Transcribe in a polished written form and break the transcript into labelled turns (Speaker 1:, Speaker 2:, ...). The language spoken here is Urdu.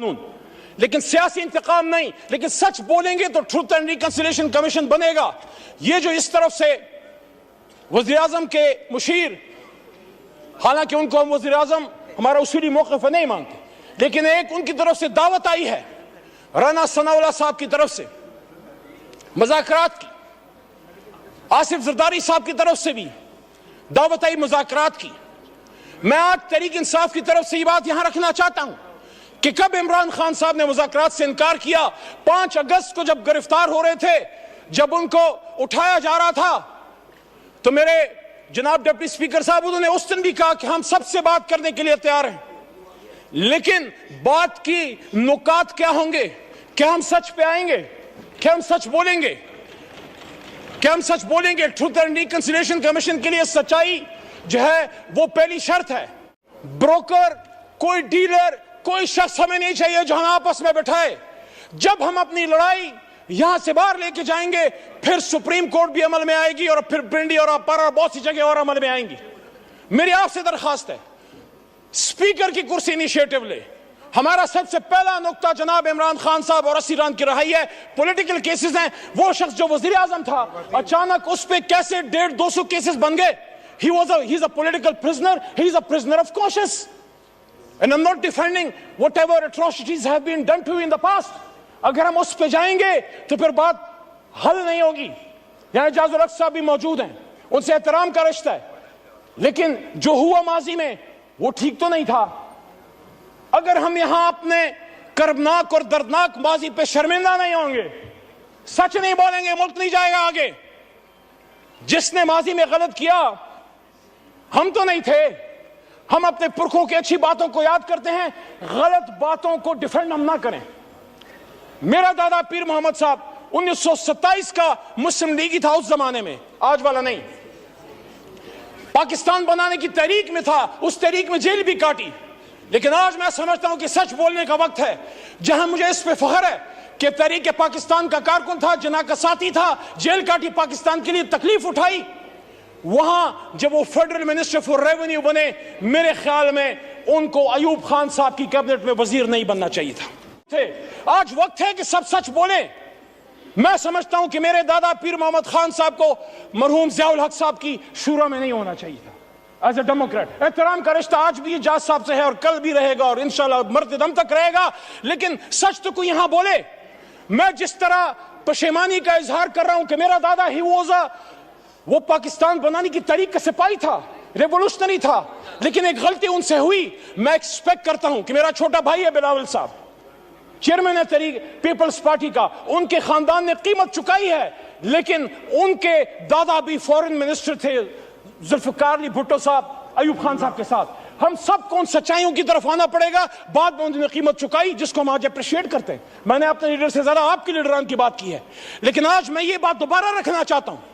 Speaker 1: قانون، لیکن سیاسی انتقام نہیں، لیکن سچ بولیں گے تو ٹروتھ اینڈ ریکنسیلیشن کمیشن بنے گا۔ یہ جو اس طرف سے وزیراعظم کے مشیر، حالانکہ ان کو ہم وزیراعظم ہمارا اصولی موقف نہیں مانتے، لیکن ایک ان کی طرف سے دعوت آئی ہے رانا ثناءاللہ صاحب کی طرف سے مذاکرات کی، آصف زرداری صاحب کی طرف سے بھی دعوت آئی مذاکرات کی۔ میں آج تحریک انصاف کی طرف سے یہ بات یہاں رکھنا چاہتا ہوں کہ کب عمران خان صاحب نے مذاکرات سے انکار کیا؟ 5 اگست کو جب گرفتار ہو رہے تھے، جب ان کو اٹھایا جا رہا تھا، تو میرے جناب ڈپٹی اسپیکر صاحب انہوں نے اس دن بھی کہا کہ ہم سب سے بات کرنے کے لیے تیار ہیں، لیکن بات کی نکات کیا ہوں گے؟ کیا ہم سچ پہ آئیں گے؟ کیا ہم سچ بولیں گے؟ کیا ہم سچ بولیں گے؟ ٹروتھ اینڈ ریکنسیلیشن کمیشن کے لیے سچائی جو ہے وہ پہلی شرط ہے۔ بروکر، کوئی ڈیلر، کوئی شخص ہمیں نہیں چاہیے جو ہم آپس میں بٹھائے۔ جب ہم اپنی لڑائی یہاں سے باہر لے کے جائیں گے، پھر سپریم کورٹ بھی عمل میں آئے گی، اور پھر پنڈی اور اپارا بہت سی جگہ اور عمل میں آئیں گی۔ میری آپ سے درخواست ہے، سپیکر کی کرسی انیشیٹو لے۔ ہمارا سب سے پہلا نقطہ جناب عمران خان صاحب اور اسیران کی رہائی ہے۔ پولیٹیکل کیسز ہیں، وہ شخص جو وزیر اعظم تھا اچانک اس پہ کیسے 150-200 کیسز بن گئے؟ He's a political prisoner. He's a prisoner of conscience. And I'm not defending whatever atrocities have been done to him in the past. اگر ہم اس پہ جائیں گے تو پھر بات حل نہیں ہوگی۔ یہاں اعجاز الحق صاحب بھی موجود ہیں، ان سے احترام کا رشتہ ہے، لیکن جو ہوا ماضی میں وہ ٹھیک تو نہیں تھا۔ اگر ہم یہاں اپنے کربناک اور دردناک ماضی پہ شرمندہ نہیں ہوں گے، سچ نہیں بولیں گے، ملک نہیں جائے گا آگے۔ جس نے ماضی میں غلط کیا ہم تو نہیں تھے، ہم اپنے پرکھوں کی اچھی باتوں کو یاد کرتے ہیں، غلط باتوں کو ڈیفینڈ ہم نہ کریں۔ میرا دادا پیر محمد صاحب 1927 کا مسلم لیگی تھا اس زمانے میں، آج والا نہیں۔ پاکستان بنانے کی تحریک میں تھا، اس تحریک میں جیل بھی کاٹی، لیکن آج میں سمجھتا ہوں کہ سچ بولنے کا وقت ہے۔ جہاں مجھے اس پہ فخر ہے کہ تحریک پاکستان کا کارکن تھا، جناح کا ساتھی تھا، جیل کاٹی، پاکستان کے لیے تکلیف اٹھائی، وہاں جب وہ فیڈرل منسٹر فور ریونیو بنے، میرے خیال میں ان کو ایوب خان صاحب کی کیبنٹ میں وزیر نہیں بننا چاہیے تھا۔ آج وقت ہے کہ سب سچ بولیں۔ میں سمجھتا ہوں کہ میرے دادا پیر محمد خان صاحب کو مرحوم ضیاء الحق صاحب کی شورا میں نہیں ہونا چاہیے تھا۔ ایز اے ڈیموکریٹ احترام کا رشتہ آج بھی اعجاز صاحب سے ہے، اور کل بھی رہے گا، اور انشاءاللہ مرتے دم تک رہے گا، لیکن سچ تو کوئی یہاں بولے۔ میں جس طرح پشیمانی کا اظہار کر رہا ہوں کہ میرا دادا وہ پاکستان بنانے کی تحریک کا سپاہی تھا، ریولوشنری تھا، لیکن ایک غلطی ان سے ہوئی۔ میں ایکسپیکٹ کرتا ہوں کہ میرا چھوٹا بھائی ہے بلاول صاحب، چیئرمین ہے تحریک پیپلز پارٹی کا، ان کے خاندان نے قیمت چکائی ہے، لیکن ان کے دادا بھی فورن منسٹر تھے، ذوالفقار علی بھٹو صاحب ایوب خان صاحب کے ساتھ۔ ہم سب کو ان سچائیوں کی طرف آنا پڑے گا۔ بعد میں انہوں نے قیمت چکائی، جس کو ہم آج اپریشیٹ کرتے ہیں۔ میں نے اپنے لیڈر سے زیادہ آپ کے لیڈران کی بات کی ہے، لیکن آج میں یہ بات دوبارہ رکھنا چاہتا ہوں